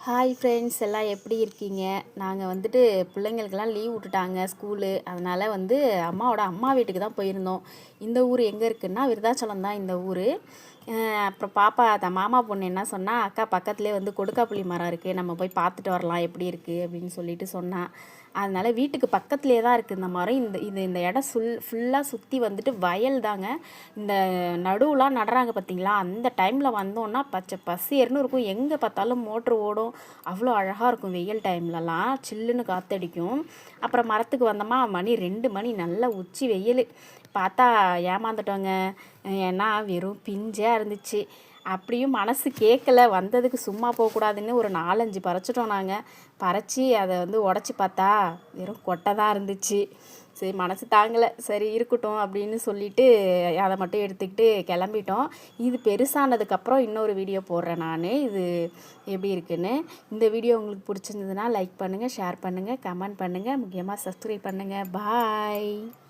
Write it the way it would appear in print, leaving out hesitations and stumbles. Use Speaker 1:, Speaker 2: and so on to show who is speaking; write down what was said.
Speaker 1: Hi friends, எல்லாம் எப்படி இருக்கீங்க? நாங்கள் வந்துட்டு பிள்ளைங்களுக்கெல்லாம் லீவ் விட்டுட்டாங்க ஸ்கூலு. அதனால் அம்மாவோட அம்மா வீட்டுக்கு தான் போயிருந்தோம். இந்த ஊர் எங்கே இருக்குன்னா விருதாச்சலம் தான் இந்த ஊர். அப்புறம் பாப்பா மாமா பொண்ணு என்ன சொன்னா, அக்கா பக்கத்துலேயே கொடுக்காப்புளி மரம் இருக்குது, நம்ம போய் பார்த்துட்டு வரலாம் எப்படி இருக்குது அப்படின்னு சொல்லிட்டு சொன்னா. அதனால் வீட்டுக்கு பக்கத்துலேயே தான் இருக்குது இந்த மரம். இந்த இடம் ஃபுல்லாக சுற்றி வயல் தாங்க. இந்த நடுவுலாம் நடுறாங்க பார்த்தீங்களா, அந்த டைமில் வந்தோன்னா பச்சை பசேர்னு இருக்கும். எங்கே பார்த்தாலும் மோட்ரு ஓடும். அவ்வளோ அழகாக இருக்கும். வெயில் டைம்லலாம் சில்லுன்னு காற்றடிக்கும். அப்புறம் மரத்துக்கு வந்தோமா, மணி 2 மணி, நல்ல உச்சி வெயில். பார்த்தா ஏமாந்துட்டோங்க. ஏன்னா வெறும் பிஞ்சாக இருந்துச்சு. அப்படியும் மனசு கேட்கல, வந்ததுக்கு சும்மா போகக்கூடாதுன்னு ஒரு 4-5 பறிச்சிட்டோம் நாங்கள். பறித்து அதை உடச்சி பார்த்தா வெறும் கொட்டை தான் இருந்துச்சு. சரி, மனசு தாங்கலை, சரி இருக்கட்டும் அப்படின்னு சொல்லிட்டு அதை மட்டும் எடுத்துக்கிட்டு கிளம்பிட்டோம். இது பெருசானதுக்கப்புறம் இன்னொரு வீடியோ போடுறேன் நான், இது எப்படி இருக்குன்னு. இந்த வீடியோ உங்களுக்கு பிடிச்சிருந்ததுன்னா லைக் பண்ணுங்கள், ஷேர் பண்ணுங்கள், கமெண்ட் பண்ணுங்கள், முக்கியமாக சப்ஸ்கிரைப் பண்ணுங்கள். பாய்.